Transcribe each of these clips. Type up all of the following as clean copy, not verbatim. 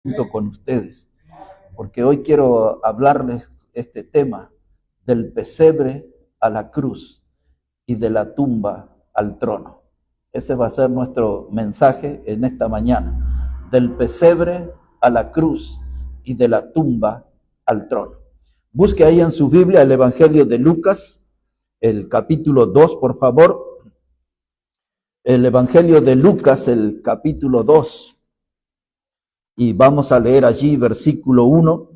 junto con ustedes, porque hoy quiero hablarles este tema del pesebre a la cruz y de la tumba al trono. Ese va a ser nuestro mensaje en esta mañana, del pesebre a la cruz y de la tumba al trono. Busque ahí en su Biblia el Evangelio de Lucas, el capítulo 2, por favor. El Evangelio de Lucas, el capítulo 2. Y vamos a leer allí versículo 1.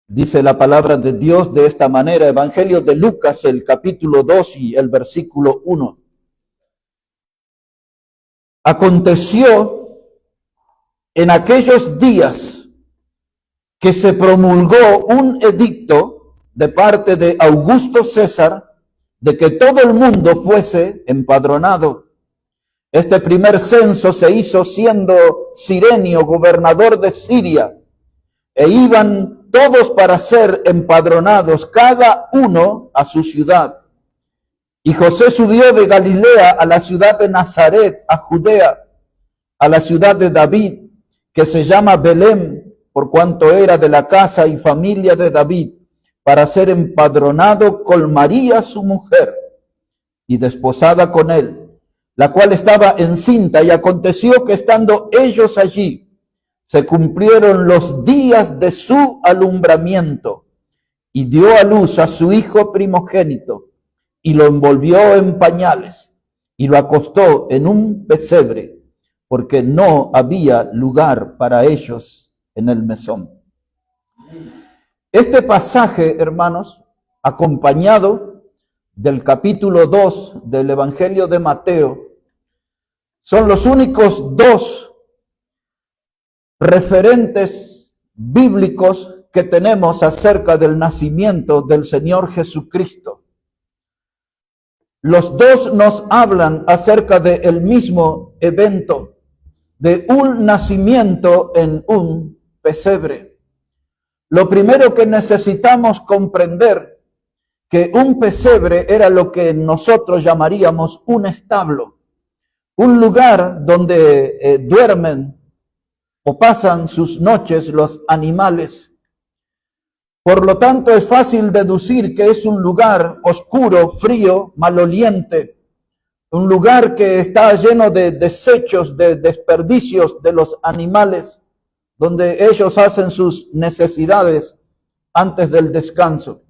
Dice la palabra de Dios de esta manera, Evangelio de Lucas, el capítulo 2 y el versículo 1. Aconteció en aquellos días que se promulgó un edicto de parte de Augusto César de que todo el mundo fuese empadronado. Este primer censo se hizo siendo Cirenio gobernador de Siria, e iban todos para ser empadronados, cada uno a su ciudad. Y José subió de Galilea a la ciudad de Nazaret, a Judea, a la ciudad de David, que se llama Belén, por cuanto era de la casa y familia de David, para ser empadronado con María su mujer, y desposada con él, la cual estaba encinta. Y aconteció que estando ellos allí, se cumplieron los días de su alumbramiento, y dio a luz a su hijo primogénito, y lo envolvió en pañales, y lo acostó en un pesebre, porque no había lugar para ellos en el mesón. Este pasaje, hermanos, acompañado del capítulo 2 del Evangelio de Mateo, son los únicos dos referentes bíblicos que tenemos acerca del nacimiento del Señor Jesucristo. Los dos nos hablan acerca del mismo evento, de un nacimiento en un pesebre. Lo primero que necesitamos comprender, que un pesebre era lo que nosotros llamaríamos un establo, un lugar donde duermen o pasan sus noches los animales. Por lo tanto, es fácil deducir que es un lugar oscuro, frío, maloliente, un lugar que está lleno de desechos, de desperdicios de los animales, donde ellos hacen sus necesidades antes del descanso.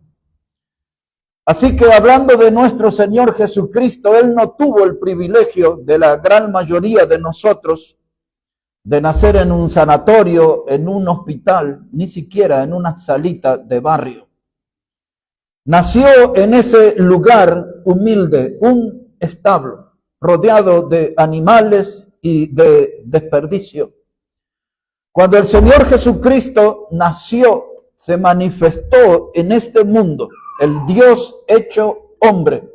Así que hablando de nuestro Señor Jesucristo, Él no tuvo el privilegio de la gran mayoría de nosotros de nacer en un sanatorio, en un hospital, ni siquiera en una salita de barrio. Nació en ese lugar humilde, un establo, rodeado de animales y de desperdicio. Cuando el Señor Jesucristo nació, se manifestó en este mundo, el Dios hecho hombre.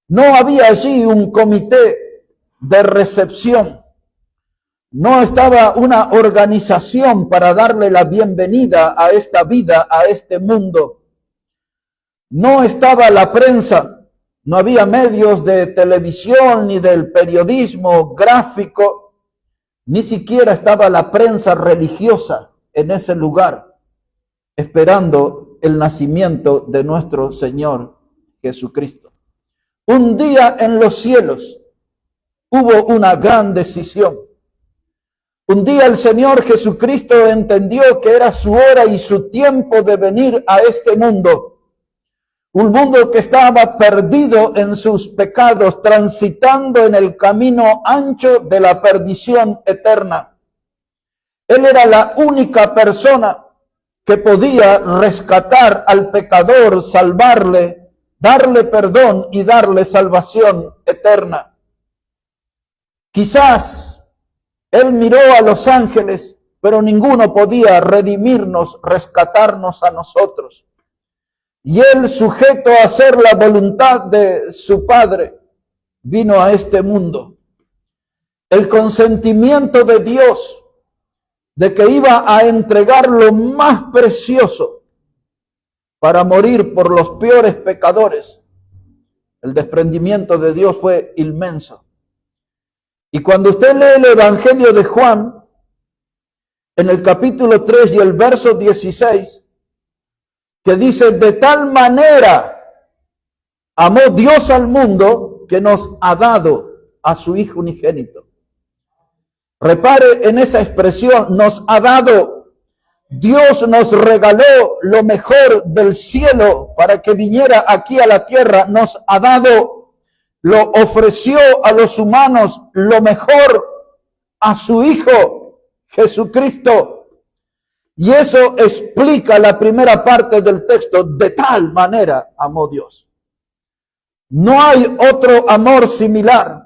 No había allí un comité de recepción. No estaba una organización para darle la bienvenida a esta vida, a este mundo. No estaba la prensa, no había medios de televisión ni del periodismo gráfico, ni siquiera estaba la prensa religiosa en ese lugar, esperando el nacimiento de nuestro Señor Jesucristo. Un día en los cielos hubo una gran decisión. Un día el Señor Jesucristo entendió que era su hora y su tiempo de venir a este mundo. Un mundo que estaba perdido en sus pecados, transitando en el camino ancho de la perdición eterna. Él era la única persona que podía rescatar al pecador, salvarle, darle perdón y darle salvación eterna. Quizás Él miró a los ángeles, pero ninguno podía redimirnos, rescatarnos a nosotros. Y Él, sujeto a hacer la voluntad de su Padre, vino a este mundo. El consentimiento de Dios de que iba a entregar lo más precioso para morir por los peores pecadores, El desprendimiento de Dios fue inmenso. Y cuando usted lee el Evangelio de Juan, en el capítulo 3 y el verso 16, que dice, de tal manera amó Dios al mundo que nos ha dado a su Hijo unigénito. Repare en esa expresión, nos ha dado. Dios nos regaló lo mejor del cielo para que viniera aquí a la tierra. Nos ha dado, lo ofreció a los humanos lo mejor a su Hijo Jesucristo. Y eso explica la primera parte del texto, de tal manera amó Dios. No hay otro amor similar.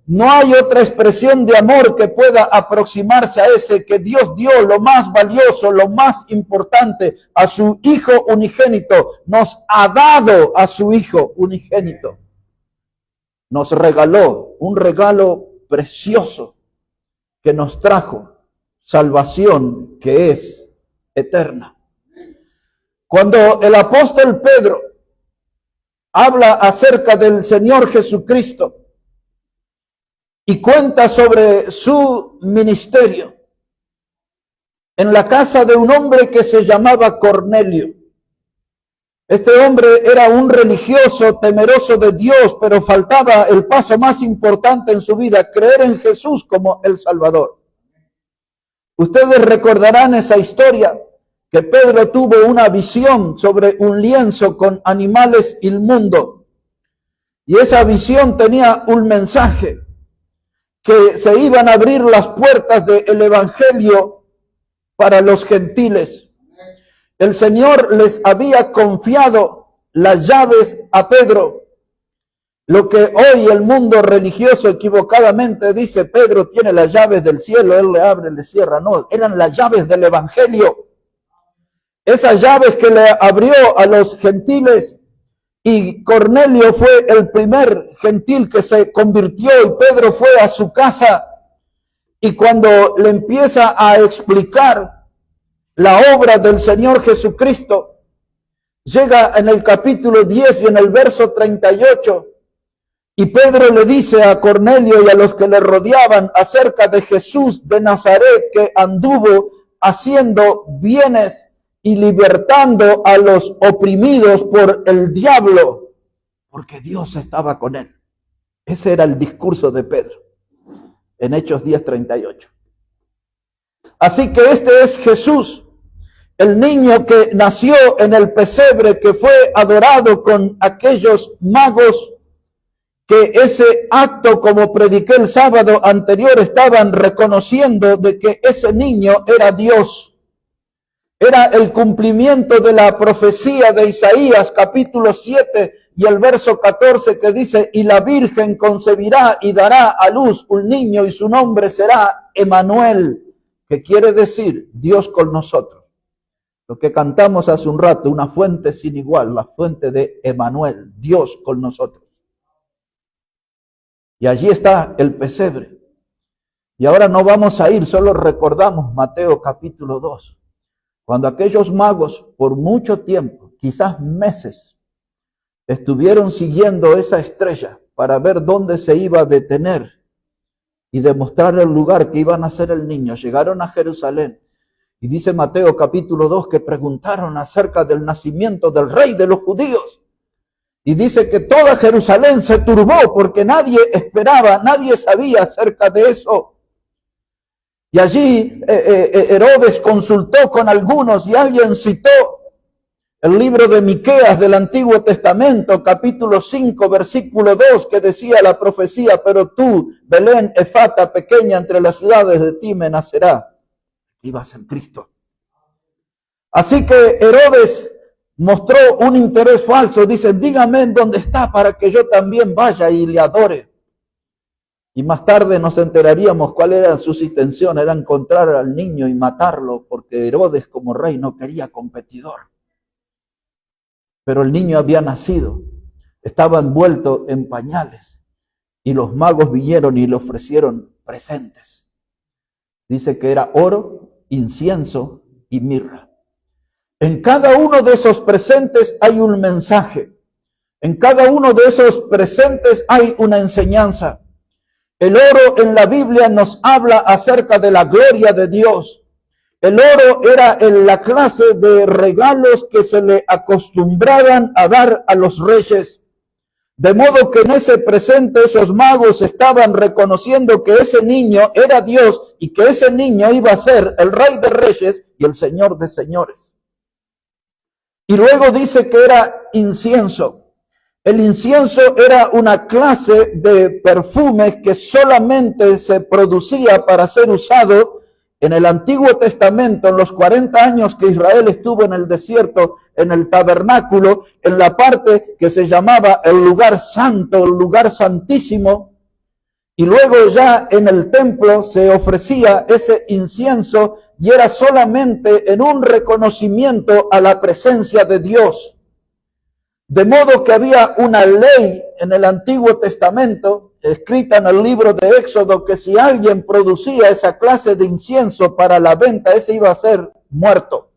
No hay otra expresión de amor que pueda aproximarse a ese que Dios dio lo más valioso, lo más importante, a su Hijo unigénito. Nos ha dado a su Hijo unigénito. Nos regaló un regalo precioso que nos trajo salvación que es eterna. Cuando el apóstol Pedro habla acerca del Señor Jesucristo y cuenta sobre su ministerio en la casa de un hombre que se llamaba Cornelio. Este hombre era un religioso temeroso de Dios, pero faltaba el paso más importante en su vida, creer en Jesús como el Salvador. Ustedes recordarán esa historia, que Pedro tuvo una visión sobre un lienzo con animales inmundos. Y esa visión tenía un mensaje, que se iban a abrir las puertas del Evangelio para los gentiles. El Señor les había confiado las llaves a Pedro. Lo que hoy el mundo religioso equivocadamente dice, Pedro tiene las llaves del cielo, él le abre, le cierra. No, eran las llaves del Evangelio. Esas llaves que le abrió a los gentiles. Y Cornelio fue el primer gentil que se convirtió y Pedro fue a su casa. Y cuando le empieza a explicar la obra del Señor Jesucristo, llega en el capítulo 10 y en el verso 38, y Pedro le dice a Cornelio y a los que le rodeaban acerca de Jesús de Nazaret, que anduvo haciendo bienes y libertando a los oprimidos por el diablo, porque Dios estaba con él. Ese era el discurso de Pedro en Hechos 10:38. Así que este es Jesús, el niño que nació en el pesebre, que fue adorado con aquellos magos, que ese acto, como prediqué el sábado anterior, estaban reconociendo de que ese niño era Dios. Era el cumplimiento de la profecía de Isaías, capítulo 7 y el verso 14, que dice, y la Virgen concebirá y dará a luz un niño y su nombre será Emanuel, que quiere decir Dios con nosotros. Lo que cantamos hace un rato, una fuente sin igual, la fuente de Emanuel, Dios con nosotros. Y allí está el pesebre. Y ahora no vamos a ir, solo recordamos Mateo capítulo 2. Cuando aquellos magos por mucho tiempo, quizás meses, estuvieron siguiendo esa estrella para ver dónde se iba a detener y demostrar el lugar que iba a nacer el niño, llegaron a Jerusalén. Y dice Mateo capítulo 2 que preguntaron acerca del nacimiento del rey de los judíos. Y dice que toda Jerusalén se turbó porque nadie esperaba, nadie sabía acerca de eso. Y allí Herodes consultó con algunos y alguien citó el libro de Miqueas del Antiguo Testamento, capítulo 5, versículo 2, que decía la profecía, pero tú, Belén Efata, pequeña entre las ciudades, de ti me nacerá. Iba a ser Cristo. Así que Herodes mostró un interés falso. Dice, dígame dónde está para que yo también vaya y le adore. Y más tarde nos enteraríamos cuáles eran sus intenciones. Era encontrar al niño y matarlo, porque Herodes como rey no quería competidor. Pero el niño había nacido, estaba envuelto en pañales, y los magos vinieron y le ofrecieron presentes. Dice que era oro, incienso y mirra. En cada uno de esos presentes hay un mensaje. En cada uno de esos presentes hay una enseñanza. El oro en la Biblia nos habla acerca de la gloria de Dios. El oro era en la clase de regalos que se le acostumbraban a dar a los reyes. De modo que en ese presente esos magos estaban reconociendo que ese niño era Dios y que ese niño iba a ser el Rey de Reyes y el Señor de Señores. Y luego dice que era incienso. El incienso era una clase de perfume que solamente se producía para ser usado en el Antiguo Testamento, en los 40 años que Israel estuvo en el desierto, en el tabernáculo, en la parte que se llamaba el lugar santo, el lugar santísimo. Y luego ya en el templo se ofrecía ese incienso y era solamente en un reconocimiento a la presencia de Dios. De modo que había una ley en el Antiguo Testamento, escrita en el libro de Éxodo, que si alguien producía esa clase de incienso para la venta, ese iba a ser muerto.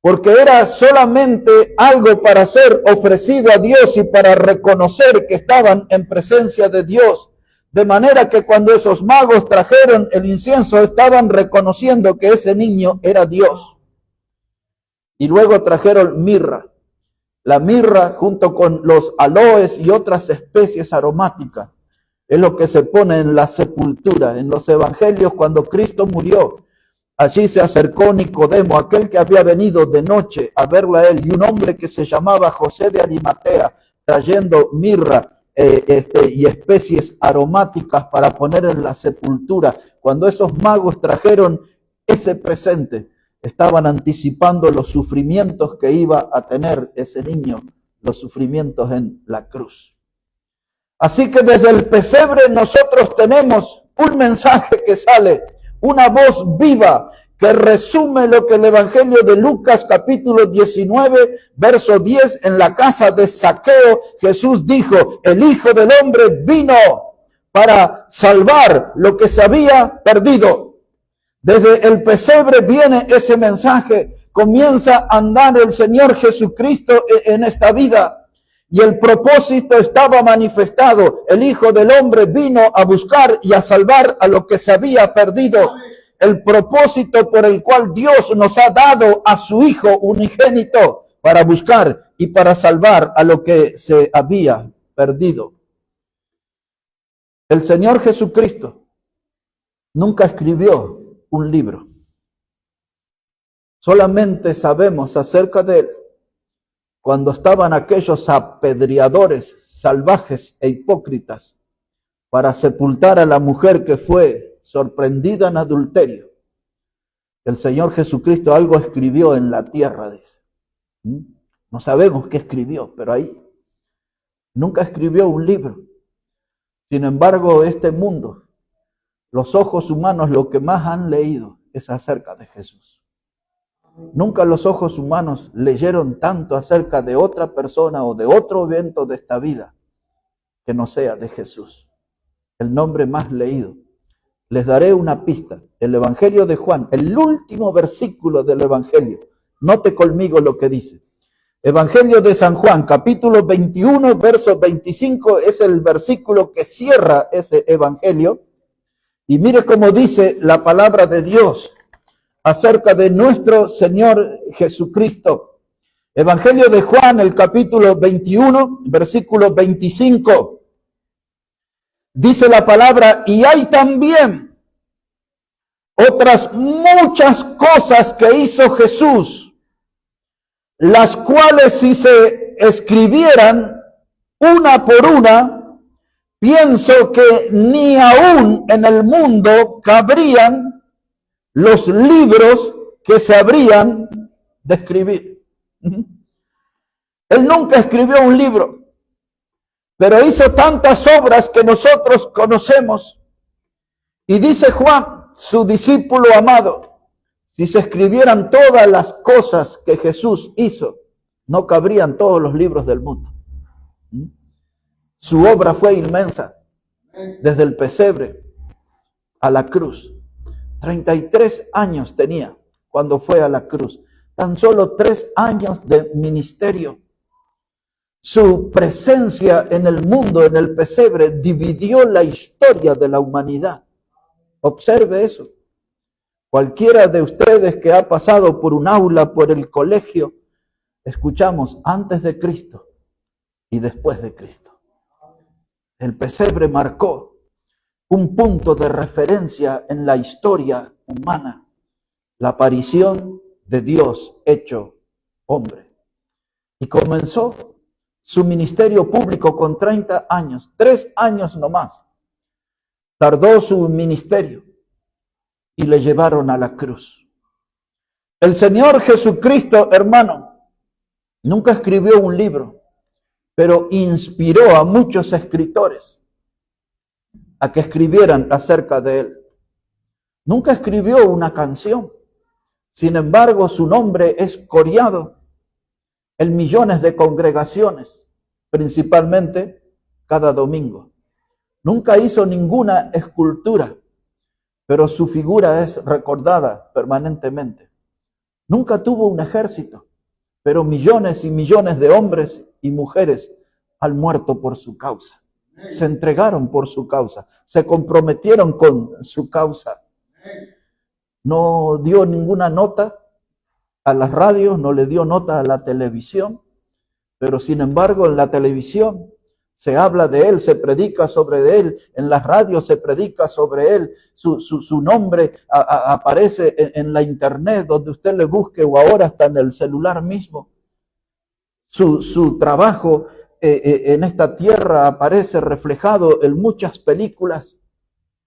Porque era solamente algo para ser ofrecido a Dios y para reconocer que estaban en presencia de Dios. De manera que cuando esos magos trajeron el incienso, estaban reconociendo que ese niño era Dios. Y luego trajeron mirra. La mirra junto con los aloes y otras especies aromáticas es lo que se pone en la sepultura. En los evangelios, cuando Cristo murió, allí se acercó Nicodemo, aquel que había venido de noche a verla a él, y un hombre que se llamaba José de Arimatea, trayendo mirra y especies aromáticas para poner en la sepultura. Cuando esos magos trajeron ese presente, estaban anticipando los sufrimientos que iba a tener ese niño, los sufrimientos en la cruz. Así que desde el pesebre nosotros tenemos un mensaje que sale, una voz viva que resume lo que el Evangelio de Lucas capítulo 19, verso 10, en la casa de Zaqueo, Jesús dijo, el Hijo del Hombre vino para salvar lo que se había perdido. Desde el pesebre viene ese mensaje, comienza a andar el Señor Jesucristo en esta vida y el propósito estaba manifestado. El Hijo del Hombre vino a buscar y a salvar a lo que se había perdido. El propósito por el cual Dios nos ha dado a su Hijo unigénito para buscar y para salvar a lo que se había perdido. El Señor Jesucristo nunca escribió un libro. Solamente sabemos acerca de él cuando estaban aquellos apedreadores salvajes e hipócritas para sepultar a la mujer que fue sorprendida en adulterio. El Señor Jesucristo algo escribió en la tierra, dice. No sabemos qué escribió, pero ahí nunca escribió un libro. Sin embargo, este mundo, los ojos humanos lo que más han leído es acerca de Jesús. Nunca los ojos humanos leyeron tanto acerca de otra persona o de otro evento de esta vida que no sea de Jesús. El nombre más leído. Les daré una pista. El Evangelio de Juan, el último versículo del Evangelio. Note conmigo lo que dice. Evangelio de San Juan, capítulo 21, verso 25, es el versículo que cierra ese Evangelio. Y mire cómo dice la palabra de Dios acerca de nuestro Señor Jesucristo. Evangelio de Juan, el capítulo 21, versículo 25. Dice la palabra, y hay también otras muchas cosas que hizo Jesús, las cuales si se escribieran una por una, pienso que ni aún en el mundo cabrían los libros que se habrían de escribir. Él nunca escribió un libro, pero hizo tantas obras que nosotros conocemos. Y dice Juan, su discípulo amado, si se escribieran todas las cosas que Jesús hizo, no cabrían todos los libros del mundo. Su obra fue inmensa, desde el pesebre a la cruz. 33 años tenía cuando fue a la cruz. Tan solo 3 años de ministerio. Su presencia en el mundo, en el pesebre, dividió la historia de la humanidad. Observe eso. Cualquiera de ustedes que ha pasado por un aula, por el colegio, escuchamos antes de Cristo y después de Cristo. El pesebre marcó un punto de referencia en la historia humana, la aparición de Dios hecho hombre. Y comenzó su ministerio público con 30 años, 3 años nomás. Tardó su ministerio y le llevaron a la cruz. El Señor Jesucristo, hermano, nunca escribió un libro, pero inspiró a muchos escritores a que escribieran acerca de Él. Nunca escribió una canción, sin embargo su nombre es coreado en millones de congregaciones, principalmente cada domingo. Nunca hizo ninguna escultura, pero su figura es recordada permanentemente. Nunca tuvo un ejército, pero millones y millones de hombres y mujeres han muerto por su causa. Se entregaron por su causa, se comprometieron con su causa. No dio ninguna nota a las radios, no le dio nota a la televisión, pero sin embargo en la televisión se habla de Él, se predica sobre Él, en las radios se predica sobre Él, su nombre aparece en la internet, donde usted le busque, o ahora hasta en el celular mismo. Su trabajo en esta tierra aparece reflejado en muchas películas.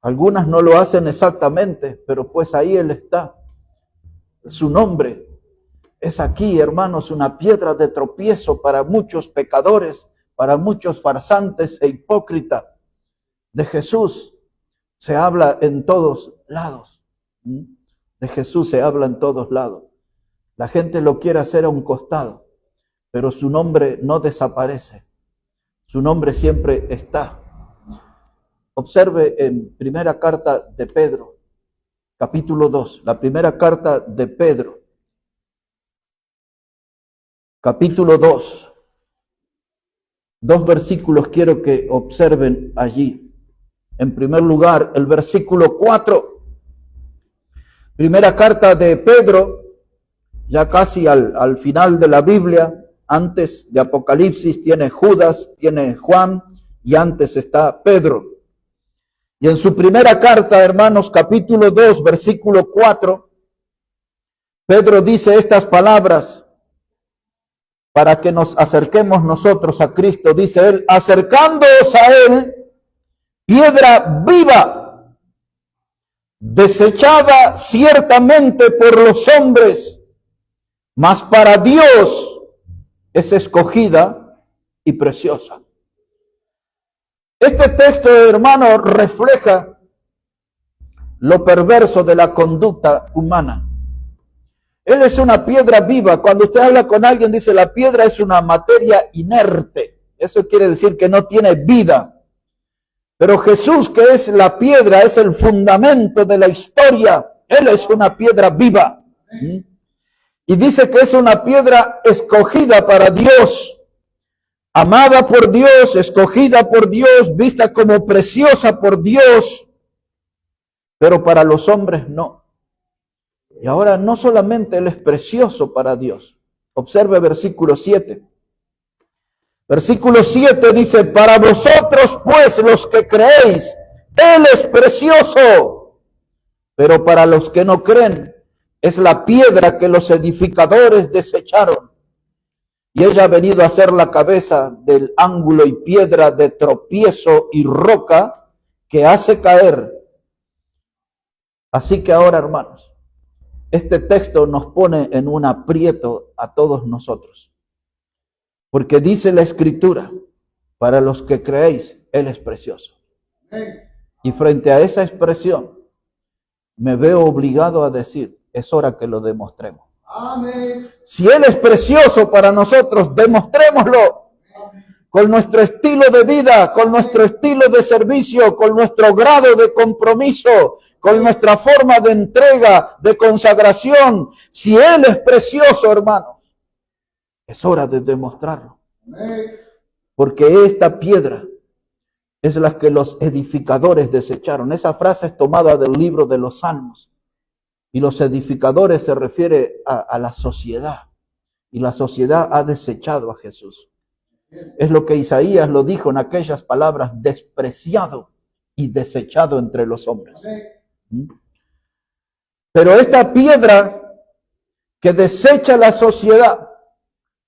Algunas no lo hacen exactamente, pero pues ahí Él está. Su nombre es aquí, hermanos, una piedra de tropiezo para muchos pecadores, para muchos farsantes e hipócritas. De Jesús se habla en todos lados. De Jesús se habla en todos lados. La gente lo quiere hacer a un costado, pero su nombre no desaparece. Su nombre siempre está. Observe en primera carta de Pedro, capítulo 2, la primera carta de Pedro, capítulo 2. 2 versículos quiero que observen allí. En primer lugar, el versículo 4. Primera carta de Pedro, ya casi al final de la Biblia, antes de Apocalipsis tiene Judas, tiene Juan y antes está Pedro. Y en su primera carta, hermanos, capítulo 2, versículo 4, Pedro dice estas palabras para que nos acerquemos nosotros a Cristo. Dice él: acercándoos a Él, piedra viva, desechada ciertamente por los hombres, mas para Dios es escogida y preciosa. Este texto, hermano, refleja lo perverso de la conducta humana. Él es una piedra viva. Cuando usted habla con alguien, dice la piedra es una materia inerte. Eso quiere decir que no tiene vida. Pero Jesús, que es la piedra, es el fundamento de la historia. Él es una piedra viva. Y dice que es una piedra escogida para Dios, amada por Dios, escogida por Dios, vista como preciosa por Dios, pero para los hombres no. Y ahora no solamente Él es precioso para Dios. Observe versículo 7. Versículo 7 dice: para vosotros pues los que creéis, Él es precioso, pero para los que no creen, es la piedra que los edificadores desecharon. Y ella ha venido a ser la cabeza del ángulo y piedra de tropiezo y roca que hace caer. Así que ahora, hermanos, este texto nos pone en un aprieto a todos nosotros. Porque dice la Escritura: para los que creéis, Él es precioso. Y frente a esa expresión, me veo obligado a decir, es hora que lo demostremos. Amén. Si Él es precioso para nosotros, demostrémoslo. Con nuestro estilo de vida, con nuestro estilo de servicio, con nuestro grado de compromiso, con nuestra forma de entrega, de consagración. Si Él es precioso, hermanos, es hora de demostrarlo. porque esta piedra es la que los edificadores desecharon. Esa frase es tomada del libro de los Salmos. Y los edificadores se refiere a la sociedad. Y la sociedad ha desechado a Jesús. Es lo que Isaías lo dijo en aquellas palabras: despreciado y desechado entre los hombres. Pero esta piedra que desecha la sociedad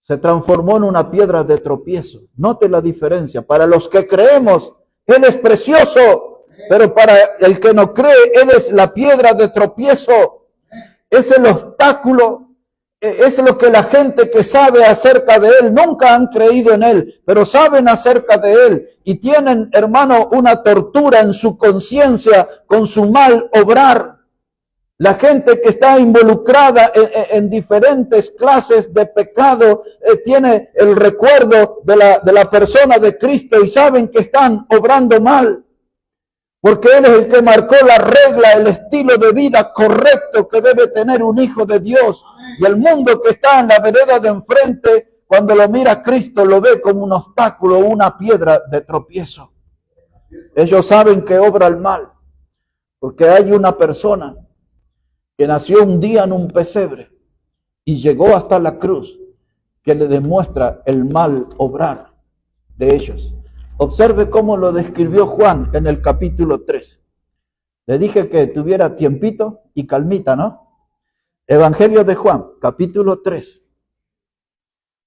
se transformó en una piedra de tropiezo. Note la diferencia. Para los que creemos, Él es precioso, pero para el que no cree, Él es la piedra de tropiezo. Es el obstáculo. Es lo que la gente que sabe acerca de Él, nunca han creído en Él, pero saben acerca de Él y tienen, hermano, una tortura en su conciencia con su mal obrar. La gente que está involucrada en diferentes clases de pecado tiene el recuerdo de la persona de Cristo y saben que están obrando mal. Porque Él es el que marcó la regla, el estilo de vida correcto que debe tener un hijo de Dios. Y el mundo que está en la vereda de enfrente, cuando lo mira a Cristo, lo ve como un obstáculo, una piedra de tropiezo. Ellos saben que obra el mal, porque hay una persona que nació un día en un pesebre y llegó hasta la cruz, que le demuestra el mal obrar de ellos. Observe cómo lo describió Juan en el capítulo 3. Le dije que tuviera tiempito y calmita, ¿no? Evangelio de Juan, capítulo 3.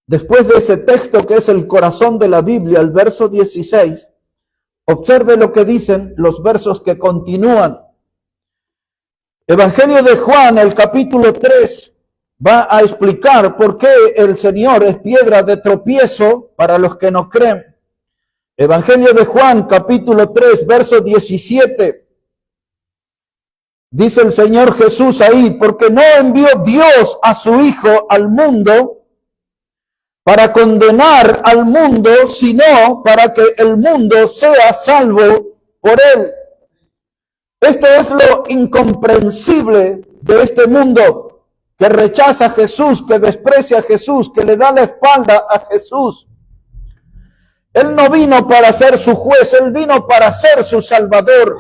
Después de ese texto que es el corazón de la Biblia, el verso 16, observe lo que dicen los versos que continúan. Evangelio de Juan, el capítulo 3, va a explicar por qué el Señor es piedra de tropiezo para los que no creen. Evangelio de Juan, capítulo 3, verso 17. Dice el Señor Jesús ahí: porque no envió Dios a su Hijo al mundo para condenar al mundo, sino para que el mundo sea salvo por Él. Esto es lo incomprensible de este mundo, que rechaza a Jesús, que desprecia a Jesús, que le da la espalda a Jesús. Él no vino para ser su juez, Él vino para ser su Salvador.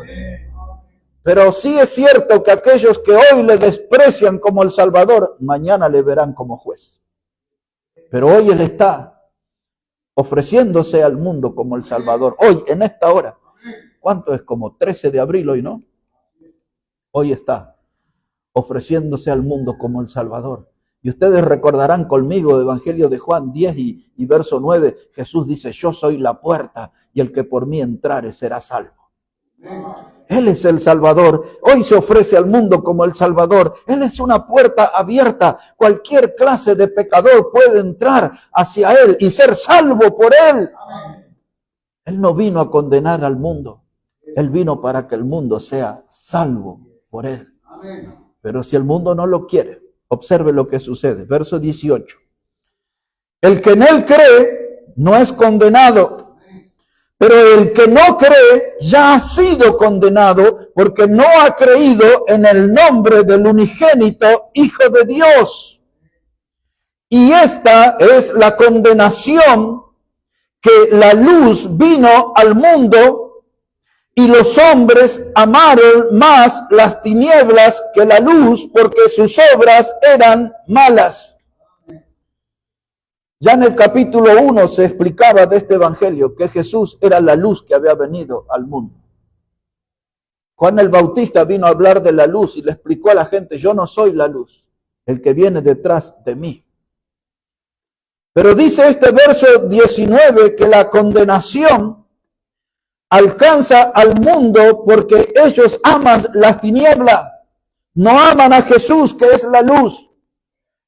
Pero sí es cierto que aquellos que hoy le desprecian como el Salvador, mañana le verán como juez. Pero hoy Él está ofreciéndose al mundo como el Salvador. Hoy, en esta hora. ¿Cuánto es? Como 13 de abril hoy, ¿no? Hoy está ofreciéndose al mundo como el Salvador. Y ustedes recordarán conmigo el Evangelio de Juan 10 y verso 9. Jesús dice: yo soy la puerta y el que por mí entrare será salvo. Él es el Salvador. Hoy se ofrece al mundo como el Salvador. Él es una puerta abierta. Cualquier clase de pecador puede entrar hacia Él y ser salvo por Él. Él no vino a condenar al mundo. Él vino para que el mundo sea salvo por Él. Pero si el mundo no lo quiere, observe lo que sucede. Verso 18. El que en Él cree no es condenado, pero el que no cree ya ha sido condenado porque no ha creído en el nombre del unigénito Hijo de Dios. Y esta es la condenación, que la luz vino al mundo y los hombres amaron más las tinieblas que la luz, porque sus obras eran malas. Ya en el capítulo 1 se explicaba de este evangelio que Jesús era la luz que había venido al mundo. Juan el Bautista vino a hablar de la luz y le explicó a la gente: yo no soy la luz, el que viene detrás de mí. Pero dice este verso 19 que la condenación alcanza al mundo porque ellos aman las tinieblas, no aman a Jesús, que es la luz.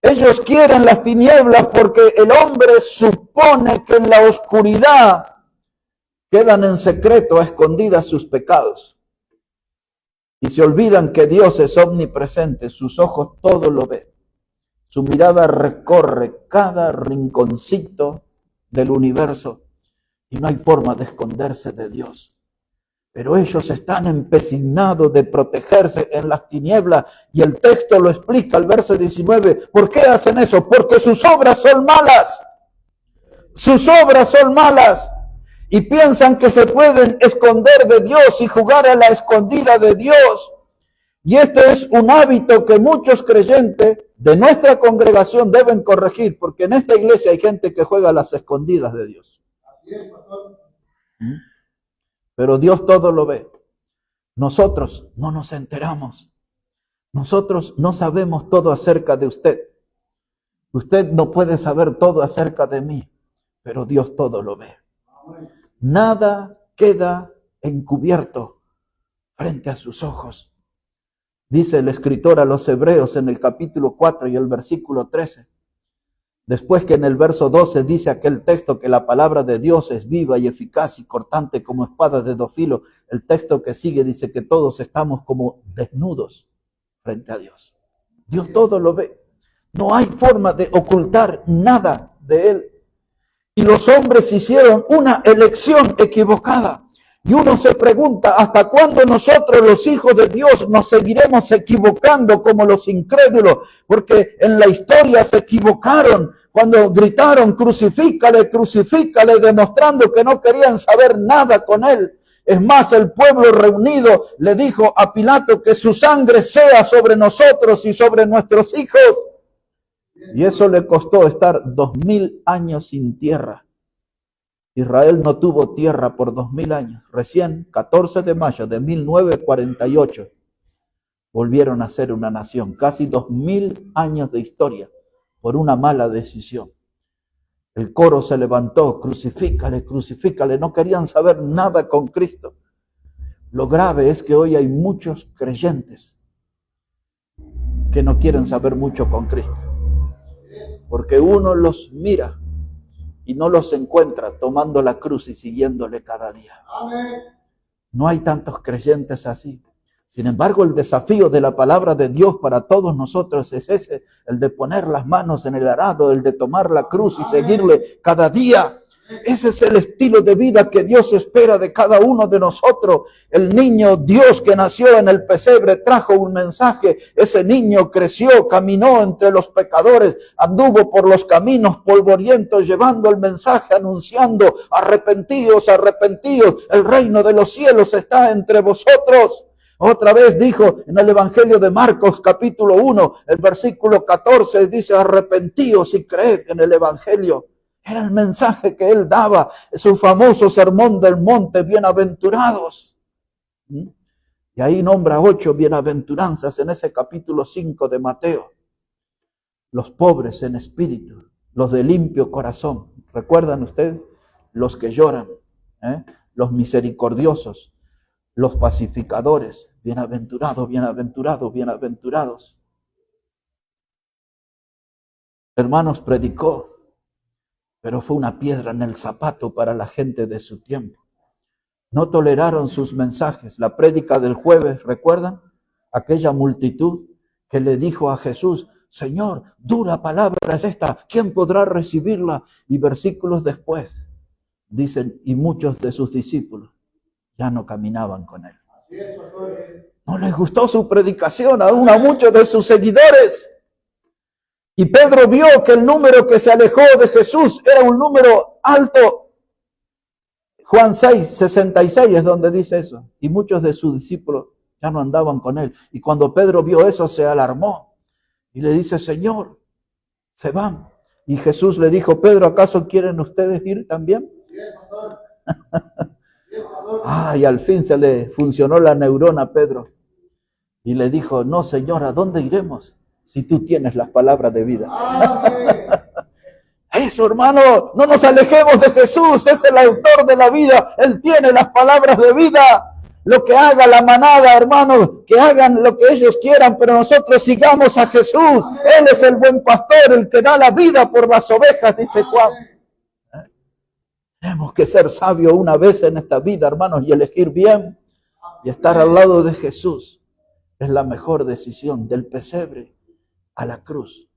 Ellos quieren las tinieblas porque el hombre supone que en la oscuridad quedan en secreto, a escondidas sus pecados. Y se olvidan que Dios es omnipresente, sus ojos todo lo ven. Su mirada recorre cada rinconcito del universo y no hay forma de esconderse de Dios. Pero ellos están empecinados de protegerse en las tinieblas y el texto lo explica, el verso 19. ¿Por qué hacen eso? Porque sus obras son malas. sus obras son malas y piensan que se pueden esconder de Dios y jugar a la escondida de Dios. Y esto es un hábito que muchos creyentes de nuestra congregación deben corregir, porque en esta iglesia hay gente que juega a las escondidas de Dios. Pero Dios todo lo ve. Nosotros no nos enteramos. Nosotros no sabemos todo acerca de usted. Usted no puede saber todo acerca de mí, pero Dios todo lo ve. Nada queda encubierto frente a sus ojos. Dice el escritor a los Hebreos en el capítulo 4 y el versículo 13. Después que en el verso 12 dice aquel texto que la palabra de Dios es viva y eficaz y cortante como espada de dos filos, el texto que sigue dice que todos estamos como desnudos frente a Dios. Dios todo lo ve. No hay forma de ocultar nada de Él. Y los hombres hicieron una elección equivocada. Y uno se pregunta, ¿hasta cuándo nosotros los hijos de Dios nos seguiremos equivocando como los incrédulos? Porque en la historia se equivocaron cuando gritaron, crucifícale, crucifícale, demostrando que no querían saber nada con Él. Es más, el pueblo reunido le dijo a Pilato que su sangre sea sobre nosotros y sobre nuestros hijos. Y eso le costó estar 2000 años sin tierra. Israel no tuvo tierra por 2000 años. Recién, 14 de mayo de 1948, volvieron a ser una nación. Casi 2000 años de historia por una mala decisión. El coro se levantó, crucifícale, crucifícale. No querían saber nada con Cristo. Lo grave es que hoy hay muchos creyentes que no quieren saber mucho con Cristo. Porque uno los mira y no los encuentra tomando la cruz y siguiéndole cada día. Amén. No hay tantos creyentes así. Sin embargo, el desafío de la palabra de Dios para todos nosotros es ese, el de poner las manos en el arado, el de tomar la cruz y seguirle cada día. Ese es el estilo de vida que Dios espera de cada uno de nosotros. El niño Dios que nació en el pesebre trajo un mensaje. Ese niño creció, caminó entre los pecadores, anduvo por los caminos polvorientos llevando el mensaje, anunciando, arrepentíos, arrepentíos, el reino de los cielos está entre vosotros. Otra vez dijo en el Evangelio de Marcos capítulo 1, el versículo 14, dice arrepentíos y creed en el Evangelio. Era el mensaje que él daba, su famoso sermón del monte, bienaventurados. Y ahí nombra 8 bienaventuranzas en ese capítulo 5 de Mateo. Los pobres en espíritu, los de limpio corazón. ¿Recuerdan ustedes? Los que lloran, los misericordiosos, los pacificadores. Bienaventurados, bienaventurados, bienaventurados. Hermanos, predicó. Pero fue una piedra en el zapato para la gente de su tiempo. No toleraron sus mensajes. La prédica del jueves, ¿recuerdan? Aquella multitud que le dijo a Jesús, Señor, dura palabra es esta, ¿quién podrá recibirla? Y versículos después, dicen, y muchos de sus discípulos ya no caminaban con él. No les gustó su predicación, aún a muchos de sus seguidores. Y Pedro vio que el número que se alejó de Jesús era un número alto. Juan 6, 66 es donde dice eso. Y muchos de sus discípulos ya no andaban con él. Y cuando Pedro vio eso se alarmó. Y le dice, Señor, se van. Y Jesús le dijo, Pedro, ¿acaso quieren ustedes ir también? Y al fin se le funcionó la neurona a Pedro. Y le dijo, no, Señor, ¿a dónde iremos? Si tú tienes las palabras de vida. Eso, hermano, no nos alejemos de Jesús, es el autor de la vida, Él tiene las palabras de vida. Lo que haga la manada, hermano, que hagan lo que ellos quieran, pero nosotros sigamos a Jesús. Él es el buen pastor, el que da la vida por las ovejas, dice Juan. Tenemos que ser sabios una vez en esta vida, hermanos, y elegir bien y estar al lado de Jesús. Es la mejor decisión, del pesebre a la cruz.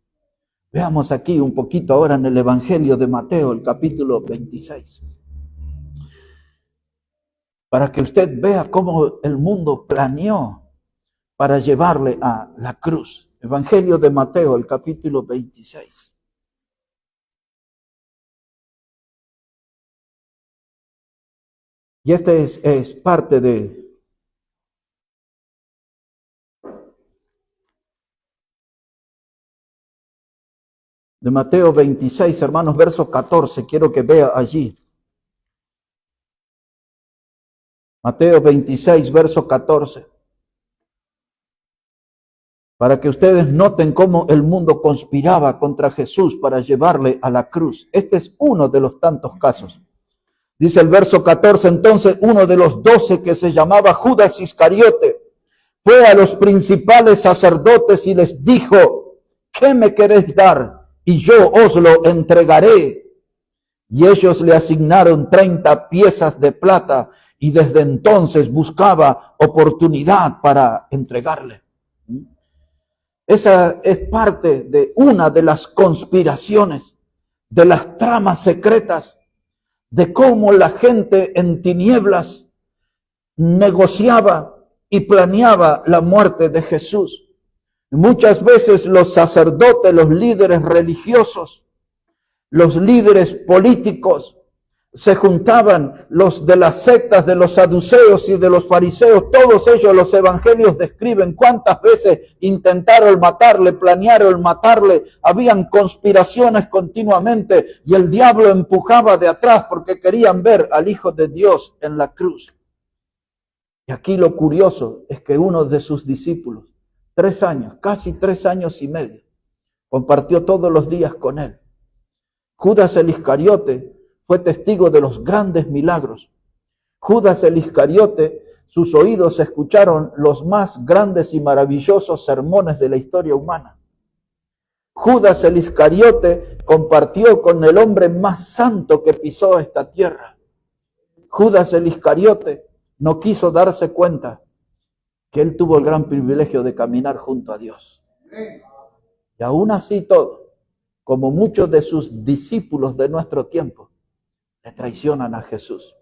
Veamos aquí un poquito ahora en el Evangelio de Mateo, el capítulo 26. Para que usted vea cómo el mundo planeó para llevarle a la cruz. Evangelio de Mateo, el capítulo 26. Y este es parte de Mateo 26, hermanos, verso 14. Quiero que vea allí. Mateo 26, verso 14. Para que ustedes noten cómo el mundo conspiraba contra Jesús para llevarle a la cruz. Este es uno de los tantos casos. Dice el verso 14, entonces uno de los 12 que se llamaba Judas Iscariote fue a los principales sacerdotes y les dijo, ¿qué me queréis dar? Y yo os lo entregaré. Y ellos le asignaron 30 piezas de plata y desde entonces buscaba oportunidad para entregarle. Esa es parte de una de las conspiraciones, de las tramas secretas, de cómo la gente en tinieblas negociaba y planeaba la muerte de Jesús. Muchas veces los sacerdotes, los líderes religiosos, los líderes políticos, se juntaban, los de las sectas de los saduceos y de los fariseos, todos ellos los evangelios describen cuántas veces intentaron matarle, planearon matarle, habían conspiraciones continuamente y el diablo empujaba de atrás porque querían ver al Hijo de Dios en la cruz. Y aquí lo curioso es que uno de sus discípulos, 3 años, casi 3 años y medio, compartió todos los días con él. Judas el Iscariote fue testigo de los grandes milagros. Judas el Iscariote, sus oídos escucharon los más grandes y maravillosos sermones de la historia humana. Judas el Iscariote compartió con el hombre más santo que pisó esta tierra. Judas el Iscariote no quiso darse cuenta que él tuvo el gran privilegio de caminar junto a Dios. Y aún así todo, como muchos de sus discípulos de nuestro tiempo, le traicionan a Jesús.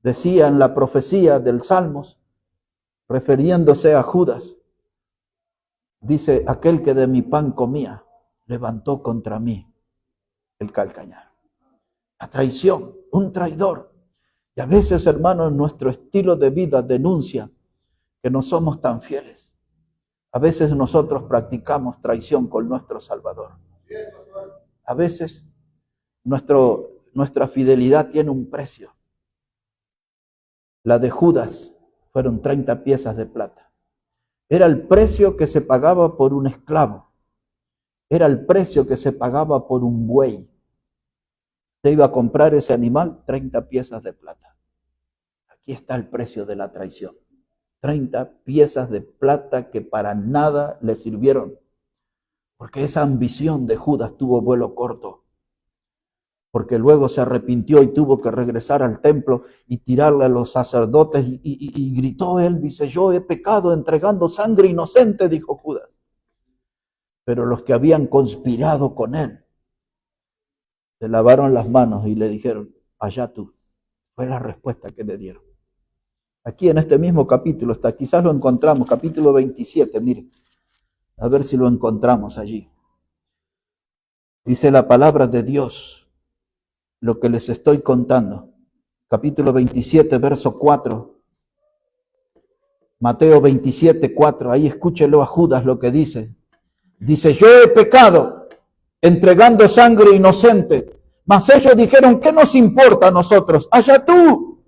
Decía en la profecía del Salmos, refiriéndose a Judas, dice, aquel que de mi pan comía, levantó contra mí el calcañar. La traición, un traidor. Y a veces, hermanos, nuestro estilo de vida denuncia que no somos tan fieles. A veces nosotros practicamos traición con nuestro Salvador. A veces nuestra fidelidad tiene un precio. La de Judas fueron 30 piezas de plata. Era el precio que se pagaba por un esclavo. Era el precio que se pagaba por un buey. Te iba a comprar ese animal, 30 piezas de plata. Aquí está el precio de la traición. 30 piezas de plata que para nada le sirvieron. Porque esa ambición de Judas tuvo vuelo corto. Porque luego se arrepintió y tuvo que regresar al templo y tirarle a los sacerdotes y gritó él, dice, yo he pecado entregando sangre inocente, dijo Judas. Pero los que habían conspirado con él se lavaron las manos y le dijeron, allá tú. Fue la respuesta que le dieron. Aquí en este mismo capítulo está, quizás lo encontramos, capítulo 27, miren, a ver si lo encontramos allí. Dice la palabra de Dios, lo que les estoy contando. Capítulo 27, verso 4. Mateo 27, 4. Ahí escúchelo a Judas lo que dice. Dice, yo he pecado entregando sangre inocente. Mas ellos dijeron, ¿qué nos importa a nosotros? Allá tú.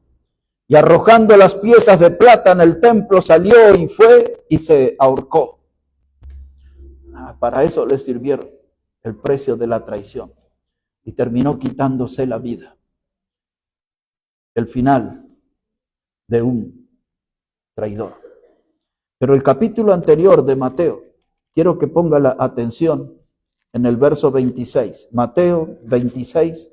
Y arrojando las piezas de plata en el templo salió y fue y se ahorcó. Para eso le sirvieron el precio de la traición. Y terminó quitándose la vida. El final de un traidor. Pero el capítulo anterior de Mateo, quiero que ponga la atención en el verso 26. Mateo 26.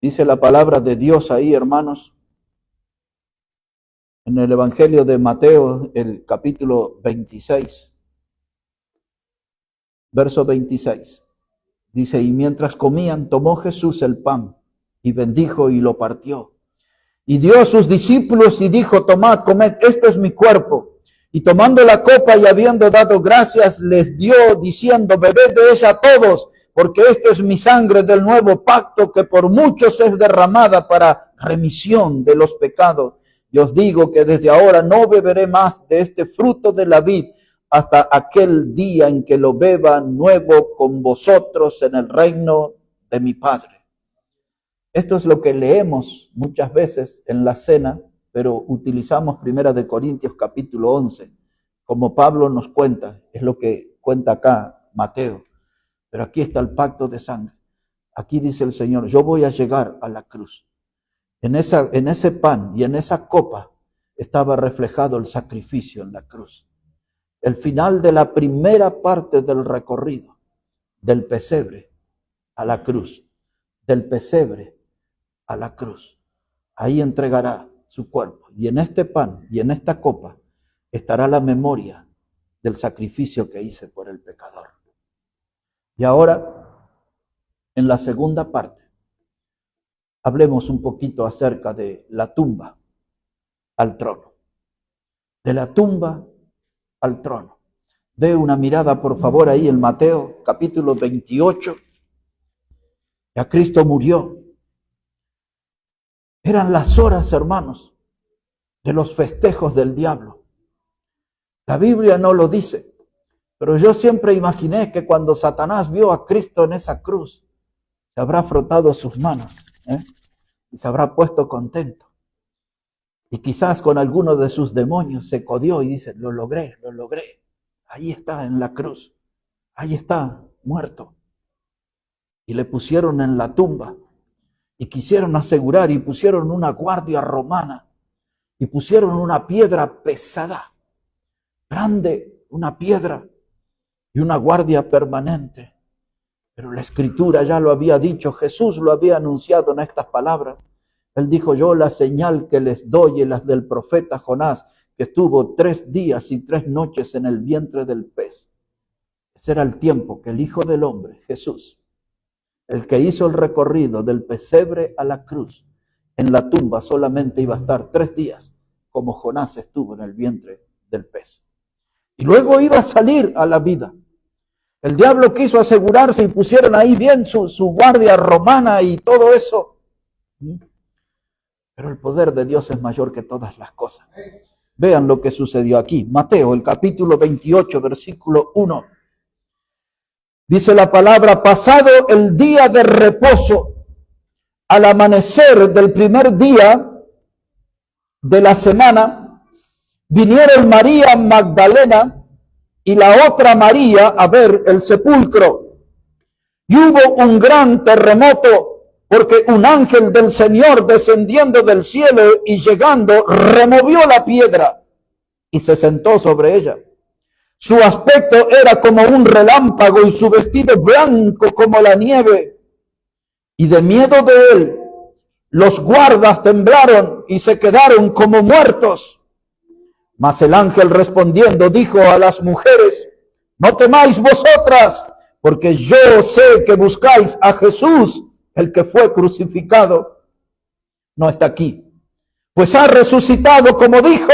Dice la palabra de Dios ahí, hermanos, en el Evangelio de Mateo, el capítulo 26, verso 26. Dice, y mientras comían, tomó Jesús el pan y bendijo y lo partió. Y dio a sus discípulos y dijo, tomad, comed, esto es mi cuerpo. Y tomando la copa y habiendo dado gracias, les dio diciendo, bebed de ella todos, porque esto es mi sangre del nuevo pacto que por muchos es derramada para remisión de los pecados. Y os digo que desde ahora no beberé más de este fruto de la vid hasta aquel día en que lo beba nuevo con vosotros en el reino de mi Padre. Esto es lo que leemos muchas veces en la cena, pero utilizamos 1 Corintios capítulo 11, como Pablo nos cuenta, es lo que cuenta acá Mateo. Pero aquí está el pacto de sangre. Aquí dice el Señor, yo voy a llegar a la cruz. En ese pan y en esa copa estaba reflejado el sacrificio en la cruz. El final de la primera parte del recorrido, del pesebre a la cruz, del pesebre a la cruz. Ahí entregará su cuerpo. Y en este pan y en esta copa estará la memoria del sacrificio que hice por el pecador. Y ahora, en la segunda parte, hablemos un poquito acerca de la tumba al trono. De la tumba al trono. Dé una mirada, por favor, ahí en Mateo, capítulo 28. Ya Cristo murió. Eran las horas, hermanos, de los festejos del diablo. La Biblia no lo dice, pero yo siempre imaginé que cuando Satanás vio a Cristo en esa cruz, se habrá frotado sus manos, y se habrá puesto contento. Y quizás con alguno de sus demonios se codió y dice, lo logré. Ahí está en la cruz, ahí está muerto. Y le pusieron en la tumba y quisieron asegurar y pusieron una guardia romana y pusieron una piedra pesada, grande, una piedra y una guardia permanente. Pero la Escritura ya lo había dicho, Jesús lo había anunciado en estas palabras. Él dijo, yo la señal que les doy es la del profeta Jonás, que estuvo 3 días y 3 noches en el vientre del pez. Ese era el tiempo que el Hijo del Hombre, Jesús, el que hizo el recorrido del pesebre a la cruz, en la tumba solamente iba a estar 3 días, como Jonás estuvo en el vientre del pez. Y luego iba a salir a la vida. El diablo quiso asegurarse y pusieron ahí bien su guardia romana y todo eso. Pero el poder de Dios es mayor que todas las cosas. Vean lo que sucedió aquí. Mateo, el capítulo 28, versículo 1. Dice la palabra, pasado el día de reposo, al amanecer del primer día de la semana, vinieron María Magdalena y la otra María a ver el sepulcro. Y hubo un gran terremoto, porque un ángel del Señor descendiendo del cielo y llegando, removió la piedra y se sentó sobre ella. Su aspecto era como un relámpago y su vestido blanco como la nieve. Y de miedo de él, los guardas temblaron y se quedaron como muertos. Mas el ángel respondiendo dijo a las mujeres, no temáis vosotras, porque yo sé que buscáis a Jesús, el que fue crucificado. No está aquí, pues ha resucitado como dijo.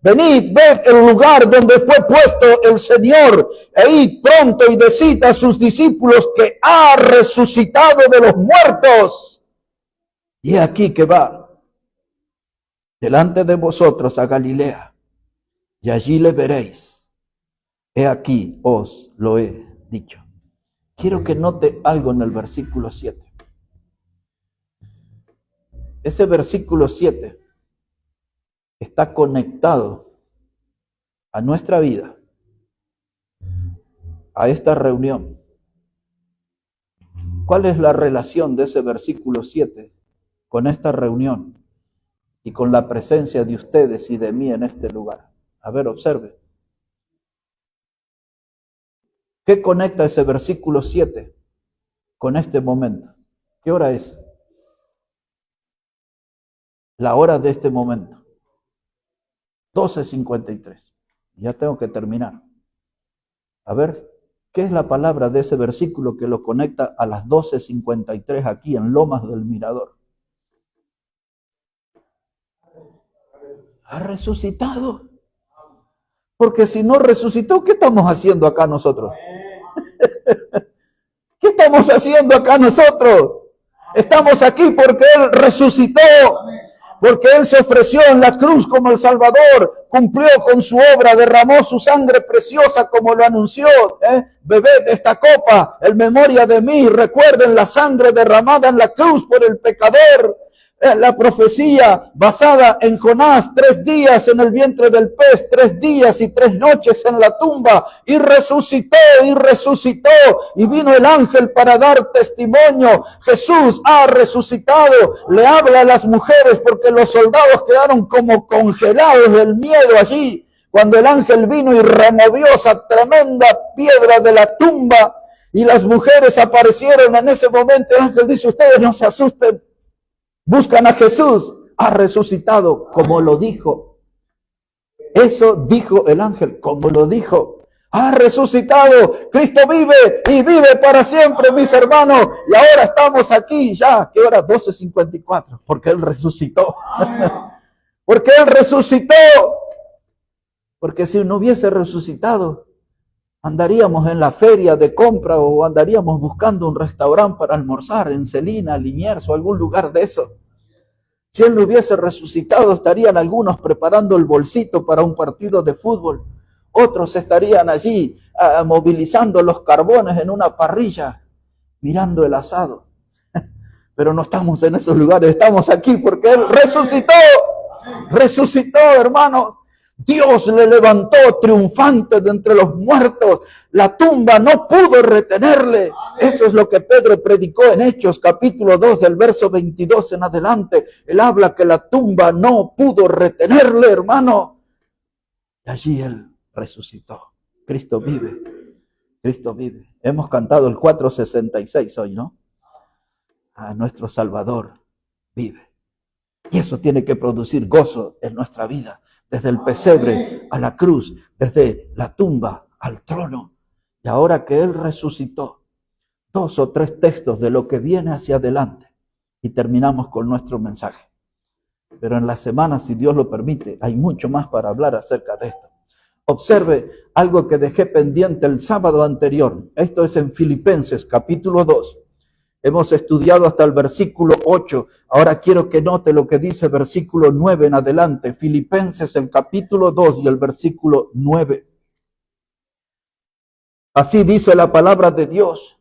Venid, ved el lugar donde fue puesto el Señor, e id pronto y decid a sus discípulos que ha resucitado de los muertos. Y aquí que va delante de vosotros a Galilea, y allí le veréis. He aquí os lo he dicho. Quiero que note algo en el versículo 7. Ese versículo 7 está conectado a nuestra vida, a esta reunión. ¿Cuál es la relación de ese versículo 7 con esta reunión y con la presencia de ustedes y de mí en este lugar? A ver, observe. ¿Qué conecta ese versículo 7 con este momento? ¿Qué hora es? La hora de este momento. 12:53. Ya tengo que terminar. A ver, ¿qué es la palabra de ese versículo que lo conecta a las 12:53 aquí en Lomas del Mirador? Ha resucitado. Porque si no resucitó, ¿qué estamos haciendo acá nosotros? ¿Qué estamos haciendo acá nosotros? Estamos aquí porque Él resucitó, porque Él se ofreció en la cruz como el Salvador, cumplió con su obra, derramó su sangre preciosa como lo anunció. Bebed esta copa en memoria de mí. Recuerden la sangre derramada en la cruz por el pecador. La profecía basada en Jonás, 3 días en el vientre del pez, 3 días y 3 noches en la tumba, y resucitó, y vino el ángel para dar testimonio. Jesús ha resucitado. Le habla a las mujeres porque los soldados quedaron como congelados del miedo allí, cuando el ángel vino y removió esa tremenda piedra de la tumba, y las mujeres aparecieron en ese momento. El ángel dice: ustedes no se asusten. Buscan a Jesús, ha resucitado, como lo dijo. Eso dijo el ángel, como lo dijo. Ha resucitado, Cristo vive y vive para siempre, mis hermanos. Y ahora estamos aquí ya, ¿qué hora? 12:54, porque Él resucitó. Porque Él resucitó. Porque si no hubiese resucitado, andaríamos en la feria de compra o andaríamos buscando un restaurante para almorzar en Celina, Liniers o algún lugar de eso. Si Él no hubiese resucitado, estarían algunos preparando el bolsito para un partido de fútbol. Otros estarían allí movilizando los carbones en una parrilla, mirando el asado. Pero no estamos en esos lugares, estamos aquí porque Él resucitó. Resucitó, hermanos. Dios le levantó triunfante de entre los muertos. La tumba no pudo retenerle. Eso es lo que Pedro predicó en Hechos, capítulo 2, del verso 22 en adelante. Él habla que la tumba no pudo retenerle, hermano. Y allí Él resucitó. Cristo vive. Cristo vive. Hemos cantado el 466 hoy, ¿no? A nuestro Salvador vive. Y eso tiene que producir gozo en nuestra vida. Desde el pesebre a la cruz, desde la tumba al trono. Y ahora que Él resucitó, 2 o 3 textos de lo que viene hacia adelante. Y terminamos con nuestro mensaje. Pero en la semana, si Dios lo permite, hay mucho más para hablar acerca de esto. Observe algo que dejé pendiente el sábado anterior. Esto es en Filipenses, capítulo 2. Hemos estudiado hasta el versículo 8. Ahora quiero que note lo que dice versículo 9 en adelante. Filipenses, el capítulo 2 y el versículo 9. Así dice la palabra de Dios.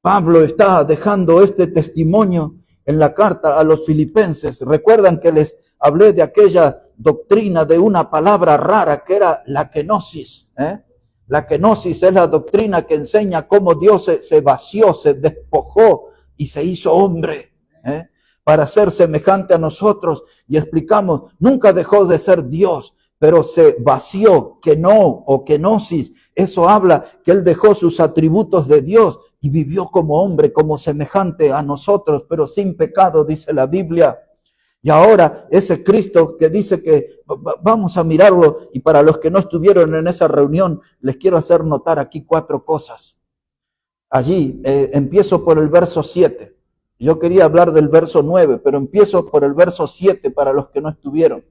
Pablo está dejando este testimonio en la carta a los filipenses. Recuerdan que les hablé de aquella doctrina de una palabra rara que era la kenosis. La kenosis es la doctrina que enseña cómo Dios se vació, se despojó y se hizo hombre para ser semejante a nosotros. Y explicamos, nunca dejó de ser Dios, pero se vació, kenosis. Eso habla que Él dejó sus atributos de Dios y vivió como hombre, como semejante a nosotros, pero sin pecado, dice la Biblia. Y ahora ese Cristo que dice que vamos a mirarlo, y para los que no estuvieron en esa reunión, les quiero hacer notar aquí 4 cosas. Allí empiezo por el verso 7. Yo quería hablar del verso 9, pero empiezo por el verso 7 para los que no estuvieron.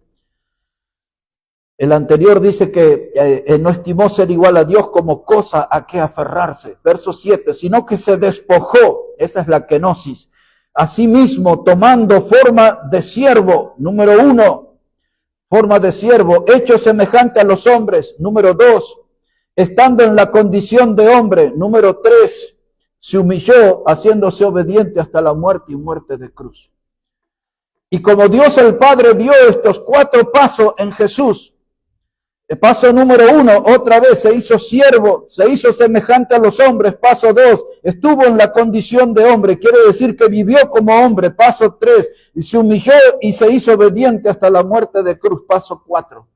El anterior dice que no estimó ser igual a Dios como cosa a que aferrarse. Verso 7, sino que se despojó, esa es la kenosis. Asimismo, tomando forma de siervo, número 1, forma de siervo, hecho semejante a los hombres, número 2, estando en la condición de hombre, número 3, se humilló haciéndose obediente hasta la muerte y muerte de cruz. Y como Dios el Padre vio estos 4 pasos en Jesús, el paso número 1, otra vez se hizo siervo, se hizo semejante a los hombres. Paso 2, estuvo en la condición de hombre, quiere decir que vivió como hombre. Paso 3, se humilló y se hizo obediente hasta la muerte de cruz. Paso 4,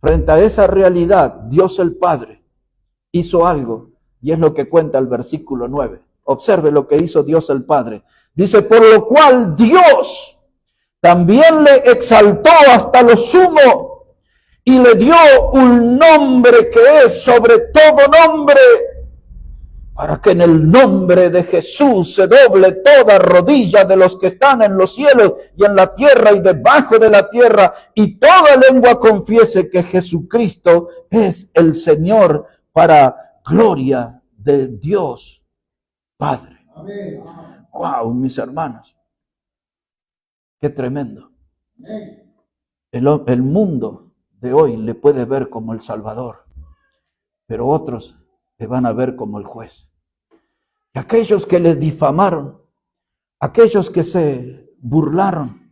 frente a esa realidad, Dios el Padre hizo algo, y es lo que cuenta el versículo 9. Observe lo que hizo Dios el Padre. Dice, por lo cual Dios también le exaltó hasta lo sumo, y le dio un nombre que es sobre todo nombre, para que en el nombre de Jesús se doble toda rodilla de los que están en los cielos y en la tierra y debajo de la tierra, y toda lengua confiese que Jesucristo es el Señor, para gloria de Dios Padre. Amén. Wow, mis hermanos, qué tremendo. El mundo de hoy le puede ver como el Salvador, pero otros le van a ver como el juez. Y aquellos que le difamaron, aquellos que se burlaron,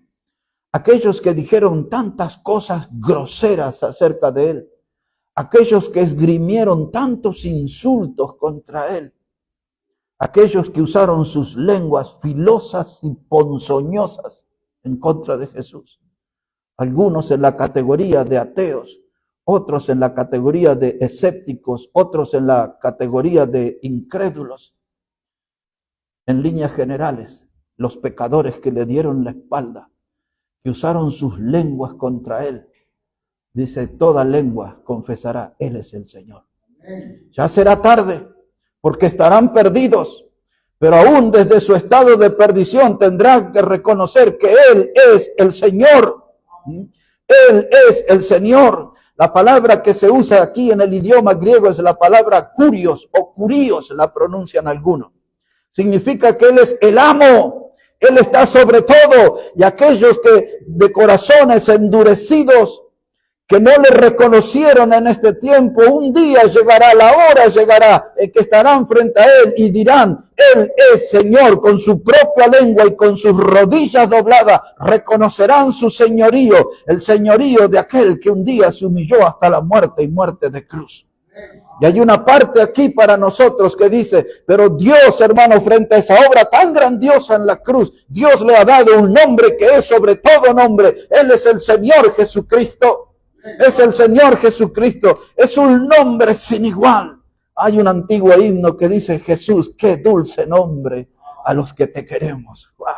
aquellos que dijeron tantas cosas groseras acerca de él, aquellos que esgrimieron tantos insultos contra él, aquellos que usaron sus lenguas filosas y ponzoñosas en contra de Jesús, algunos en la categoría de ateos, otros en la categoría de escépticos, otros en la categoría de incrédulos. En líneas generales, los pecadores que le dieron la espalda, que usaron sus lenguas contra él, dice, toda lengua confesará, Él es el Señor. Ya será tarde, porque estarán perdidos, pero aún desde su estado de perdición tendrán que reconocer que Él es el Señor. Él es el Señor. La palabra que se usa aquí en el idioma griego es la palabra kurios o kurios, la pronuncian algunos. Significa que Él es el amo, Él está sobre todo, y aquellos que de corazones endurecidos, que no le reconocieron en este tiempo, un día llegará, la hora llegará, en que estarán frente a Él y dirán, Él es Señor, con su propia lengua y con sus rodillas dobladas, reconocerán su señorío, el señorío de aquel que un día se humilló hasta la muerte y muerte de cruz. Y hay una parte aquí para nosotros que dice, pero Dios, hermano, frente a esa obra tan grandiosa en la cruz, Dios le ha dado un nombre que es sobre todo nombre. Él es el Señor Jesucristo. Es el Señor Jesucristo. Es un nombre sin igual. Hay un antiguo himno que dice, Jesús, qué dulce nombre a los que te queremos. ¡Wow!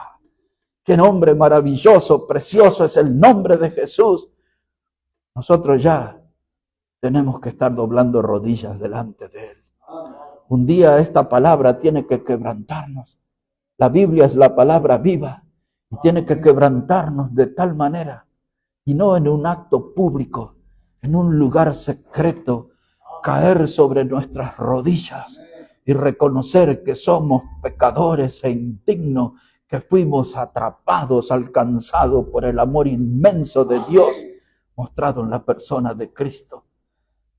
Qué nombre maravilloso, precioso es el nombre de Jesús. Nosotros ya tenemos que estar doblando rodillas delante de Él. Un día esta palabra tiene que quebrantarnos. La Biblia es la palabra viva y tiene que quebrantarnos de tal manera, y no en un acto público, en un lugar secreto, caer sobre nuestras rodillas y reconocer que somos pecadores e indignos, que fuimos atrapados, alcanzados por el amor inmenso de Dios, mostrado en la persona de Cristo.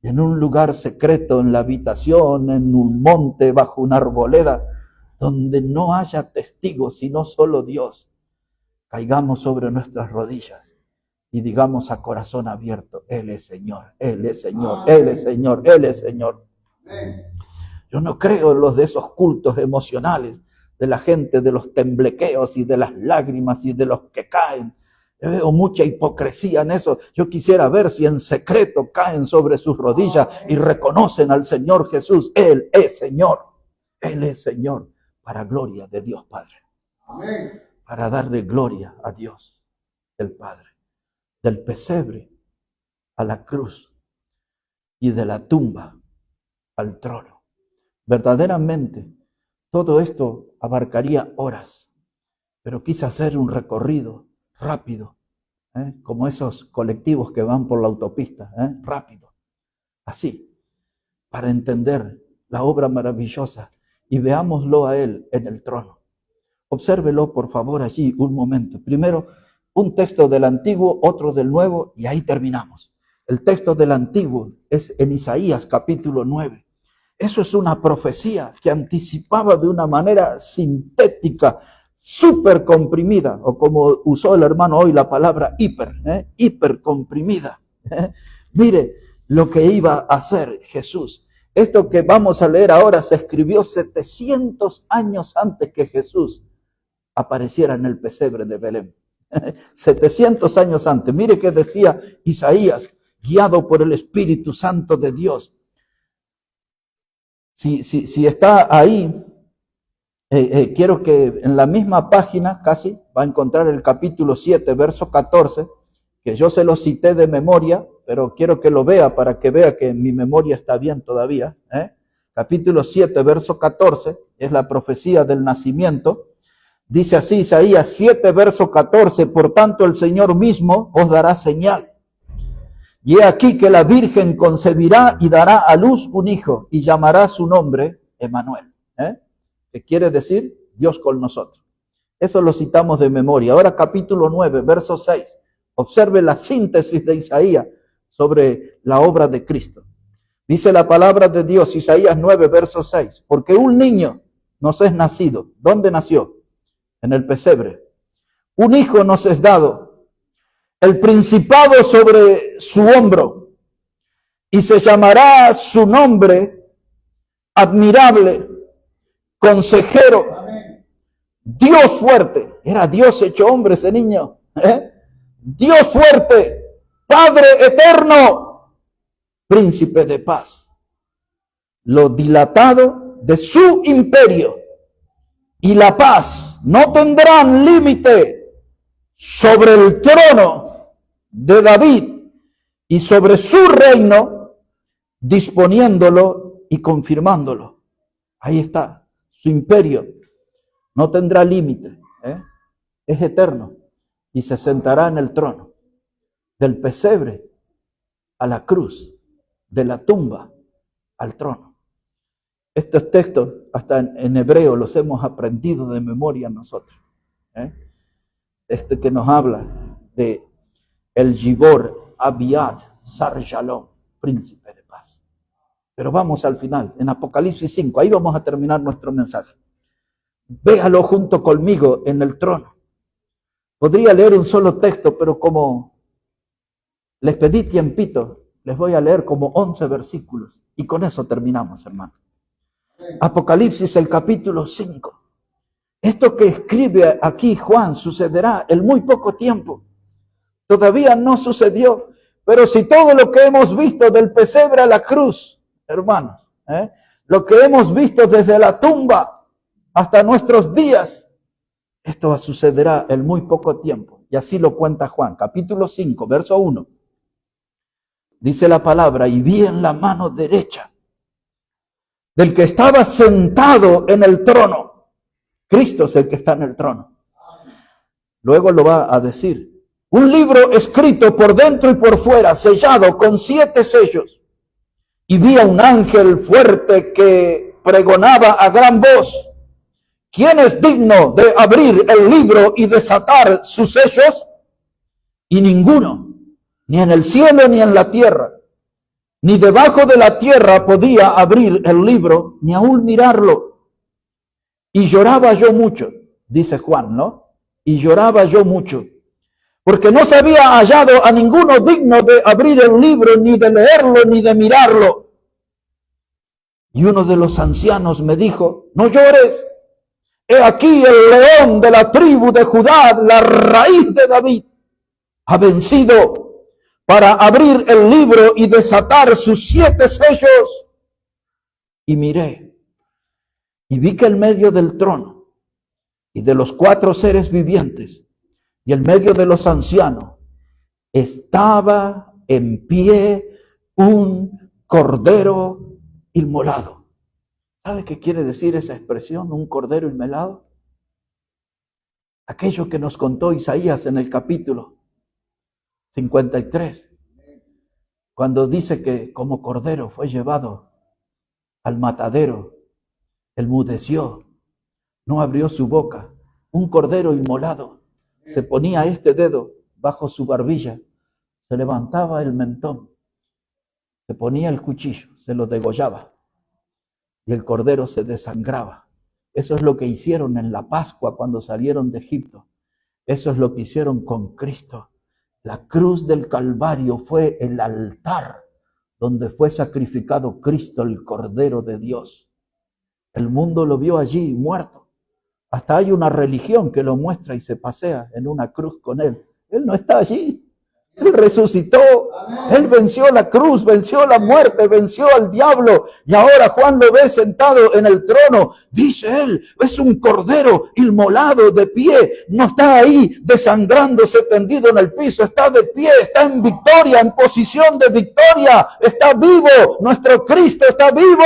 Y en un lugar secreto, en la habitación, en un monte, bajo una arboleda, donde no haya testigos, sino solo Dios, caigamos sobre nuestras rodillas y digamos a corazón abierto, Él es Señor, Él es Señor, Él es Señor, Él es Señor. Yo no creo en los de esos cultos emocionales de la gente, de los temblequeos y de las lágrimas y de los que caen. Yo veo mucha hipocresía en eso. Yo quisiera ver si en secreto caen sobre sus rodillas y reconocen al Señor Jesús. Él es Señor. Él es Señor, para gloria de Dios Padre. Amén. Para darle gloria a Dios, el Padre. Del pesebre a la cruz y de la tumba al trono. Verdaderamente, todo esto abarcaría horas, pero quise hacer un recorrido rápido, como esos colectivos que van por la autopista, rápido, así, para entender la obra maravillosa y veámoslo a Él en el trono. Obsérvelo, por favor, allí un momento. Primero, un texto del Antiguo, otro del Nuevo, y ahí terminamos. El texto del Antiguo es en Isaías capítulo 9. Eso es una profecía que anticipaba de una manera sintética, súper comprimida, o como usó el hermano hoy la palabra hiper comprimida. Mire lo que iba a hacer Jesús. Esto que vamos a leer ahora se escribió 700 años antes que Jesús apareciera en el pesebre de Belén. 700 años antes. Mire que decía Isaías, guiado por el Espíritu Santo de Dios. Si está ahí, quiero que en la misma página casi va a encontrar el capítulo 7, verso 14, que yo se lo cité de memoria, pero quiero que lo vea para que vea que mi memoria está bien todavía. capítulo 7, verso 14, es la profecía del nacimiento. Dice así Isaías 7, verso 14, por tanto el Señor mismo os dará señal. Y he aquí que la Virgen concebirá y dará a luz un hijo y llamará su nombre Emmanuel. ¿Qué quiere decir? Dios con nosotros. Eso lo citamos de memoria. Ahora capítulo 9, verso 6. Observe la síntesis de Isaías sobre la obra de Cristo. Dice la palabra de Dios, Isaías 9, verso 6. Porque un niño nos es nacido. ¿Dónde nació? En el pesebre. Un hijo nos es dado, el principado sobre su hombro, y se llamará su nombre admirable, consejero, Dios fuerte. Era Dios hecho hombre ese niño. Dios fuerte, Padre eterno, príncipe de paz. Lo dilatado de su imperio y la paz no tendrán límite sobre el trono de David y sobre su reino, disponiéndolo y confirmándolo. Ahí está, su imperio no tendrá límite, es eterno y se sentará en el trono, del pesebre a la cruz, de la tumba al trono. Estos textos, hasta en hebreo, los hemos aprendido de memoria nosotros. Este que nos habla de el Gibor Abiad Sar Shalom, príncipe de paz. Pero vamos al final, en Apocalipsis 5, ahí vamos a terminar nuestro mensaje. Véalo junto conmigo en el trono. Podría leer un solo texto, pero como les pedí tiempito, les voy a leer como 11 versículos. Y con eso terminamos, hermano. Apocalipsis, el capítulo 5. Esto que escribe aquí Juan sucederá en muy poco tiempo. Todavía no sucedió. Pero si todo lo que hemos visto del pesebre a la cruz, hermanos, lo que hemos visto desde la tumba hasta nuestros días, esto sucederá en muy poco tiempo. Y así lo cuenta Juan, capítulo 5, verso 1. Dice la palabra, y vi en la mano derecha del que estaba sentado en el trono. Cristo es el que está en el trono. Luego lo va a decir. Un libro escrito por dentro y por fuera, sellado con 7 sellos. Y vi a un ángel fuerte que pregonaba a gran voz. ¿Quién es digno de abrir el libro y desatar sus sellos? Y ninguno, ni en el cielo ni en la tierra, ni debajo de la tierra podía abrir el libro, ni aún mirarlo. Y lloraba yo mucho, dice Juan, ¿no? Y lloraba yo mucho, porque no se había hallado a ninguno digno de abrir el libro, ni de leerlo, ni de mirarlo. Y uno de los ancianos me dijo, no llores, he aquí el león de la tribu de Judá, la raíz de David, ha vencido para abrir el libro y desatar sus 7 sellos. Y miré, y vi que en medio del trono, y de los 4 seres vivientes, y en medio de los ancianos, estaba en pie un cordero inmolado. ¿Sabe qué quiere decir esa expresión, un cordero inmolado? Aquello que nos contó Isaías en el capítulo 53, cuando dice que como cordero fue llevado al matadero, enmudeció, no abrió su boca, un cordero inmolado, se ponía este dedo bajo su barbilla, se levantaba el mentón, se ponía el cuchillo, se lo degollaba y el cordero se desangraba. Eso es lo que hicieron en la Pascua cuando salieron de Egipto. Eso es lo que hicieron con Cristo. La cruz del Calvario fue el altar donde fue sacrificado Cristo, el Cordero de Dios. El mundo lo vio allí muerto. Hasta hay una religión que lo muestra y se pasea en una cruz con él. Él no está allí. Él resucitó, Él venció la cruz, venció la muerte, venció al diablo. Y ahora Juan lo ve sentado en el trono. Dice él, es un cordero inmolado de pie. No está ahí desangrándose tendido en el piso. Está de pie, está en victoria, en posición de victoria. Está vivo, nuestro Cristo está vivo.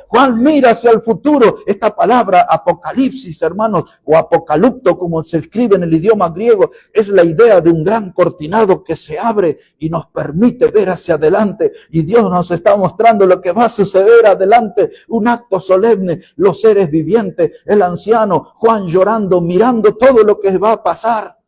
Juan mira hacia el futuro. Esta palabra apocalipsis, hermanos, o apocalipto como se escribe en el idioma griego, es la idea de un gran cortinado que se abre y nos permite ver hacia adelante, y Dios nos está mostrando lo que va a suceder adelante, un acto solemne, los seres vivientes, el anciano, Juan llorando, mirando todo lo que va a pasar.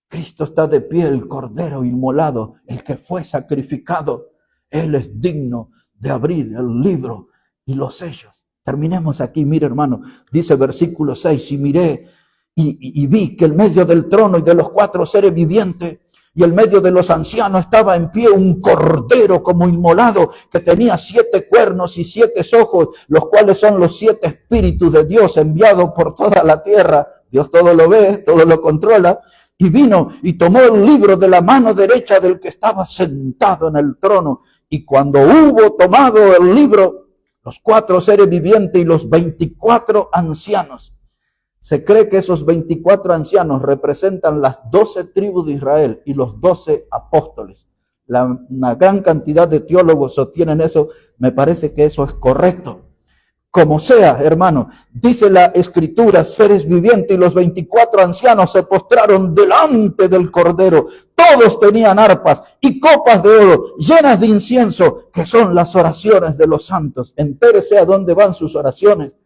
Cristo está de pie, el cordero inmolado, el que fue sacrificado. Él es digno de abrir el libro y los sellos. Terminemos aquí, mire hermano, dice versículo 6, y miré y vi que en medio del trono y de los 4 seres vivientes y en medio de los ancianos estaba en pie un cordero como inmolado, que tenía 7 cuernos y 7 ojos, los cuales son los 7 espíritus de Dios enviados por toda la tierra. Dios todo lo ve, todo lo controla. Y vino y tomó el libro de la mano derecha del que estaba sentado en el trono. Y cuando hubo tomado el libro, los 4 seres vivientes y los 24 ancianos, se cree que esos 24 ancianos representan las 12 tribus de Israel y los 12 apóstoles. Una gran cantidad de teólogos sostienen eso. Me parece que eso es correcto. Como sea, hermano, dice la Escritura, seres vivientes y los 24 ancianos se postraron delante del Cordero. Todos tenían arpas y copas de oro llenas de incienso, que son las oraciones de los santos. Entérese a dónde van sus oraciones.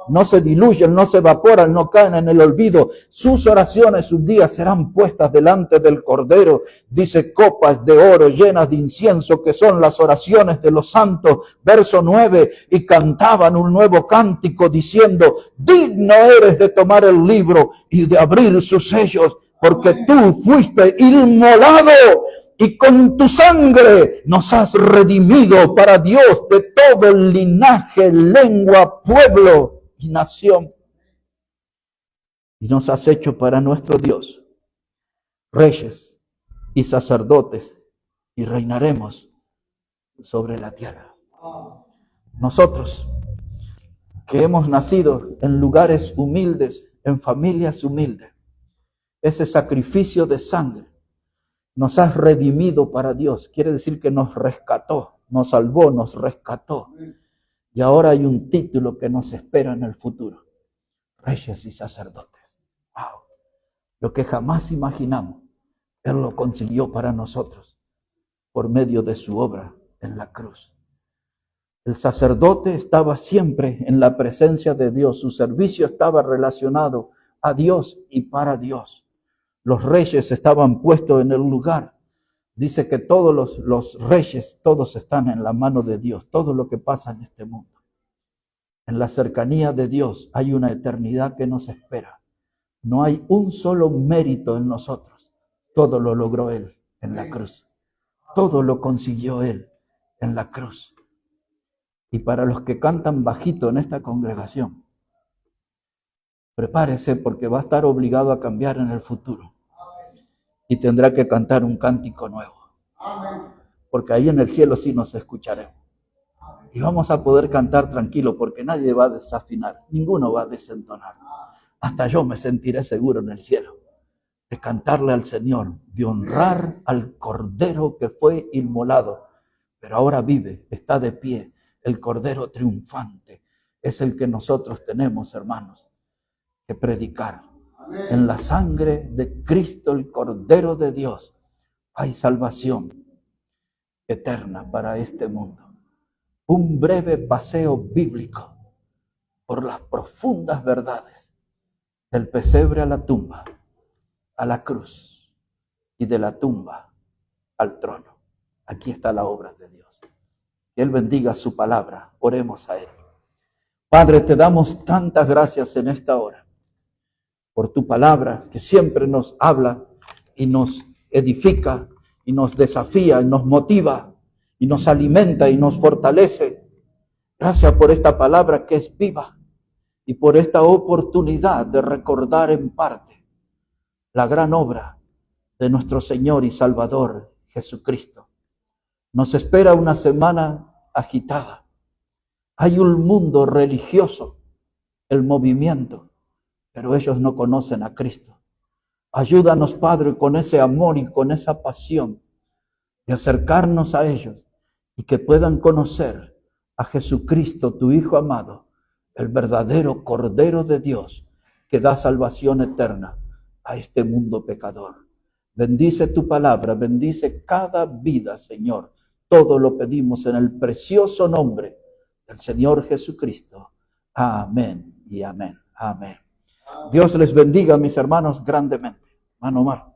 No se diluyen, no se evaporan, no caen en el olvido. Sus oraciones, sus días serán puestas delante del Cordero. Dice, copas de oro llenas de incienso, que son las oraciones de los santos. Verso 9, y cantaban un nuevo cántico diciendo, digno eres de tomar el libro y de abrir sus sellos, porque tú fuiste inmolado y con tu sangre nos has redimido para Dios de todo el linaje, lengua, pueblo y nación, y nos has hecho para nuestro Dios reyes y sacerdotes, y reinaremos sobre la tierra. Nosotros que hemos nacido en lugares humildes, en familias humildes, ese sacrificio de sangre nos has redimido para Dios. Quiere decir que nos rescató, nos salvó, nos rescató. Y ahora hay un título que nos espera en el futuro. Reyes y sacerdotes. ¡Wow! Lo que jamás imaginamos, Él lo consiguió para nosotros por medio de su obra en la cruz. El sacerdote estaba siempre en la presencia de Dios. Su servicio estaba relacionado a Dios y para Dios. Los reyes estaban puestos en el lugar. Dice que todos los reyes, todos están en la mano de Dios. Todo lo que pasa en este mundo. En la cercanía de Dios hay una eternidad que nos espera. No hay un solo mérito en nosotros. Todo lo logró Él en la cruz. Todo lo consiguió Él en la cruz. Y para los que cantan bajito en esta congregación, prepárese porque va a estar obligado a cambiar en el futuro. Y tendrá que cantar un cántico nuevo. Porque ahí en el cielo sí nos escucharemos. Y vamos a poder cantar tranquilo porque nadie va a desafinar. Ninguno va a desentonar. Hasta yo me sentiré seguro en el cielo de cantarle al Señor, de honrar al Cordero que fue inmolado. Pero ahora vive, está de pie. El Cordero triunfante es el que nosotros tenemos, hermanos, que predicar. En la sangre de Cristo, el Cordero de Dios, hay salvación eterna para este mundo. Un breve paseo bíblico por las profundas verdades del pesebre a la tumba, a la cruz, y de la tumba al trono. Aquí está la obra de Dios. Que Él bendiga su palabra. Oremos a Él. Padre, te damos tantas gracias en esta hora por tu palabra que siempre nos habla y nos edifica y nos desafía y nos motiva y nos alimenta y nos fortalece. Gracias por esta palabra que es viva y por esta oportunidad de recordar en parte la gran obra de nuestro Señor y Salvador Jesucristo. Nos espera una semana agitada. Hay un mundo religioso, el movimiento, pero ellos no conocen a Cristo. Ayúdanos, Padre, con ese amor y con esa pasión de acercarnos a ellos y que puedan conocer a Jesucristo, tu Hijo amado, el verdadero Cordero de Dios que da salvación eterna a este mundo pecador. Bendice tu palabra, bendice cada vida, Señor. Todo lo pedimos en el precioso nombre del Señor Jesucristo. Amén y amén. Amén. Dios les bendiga, mis hermanos, grandemente. Hermano Omar.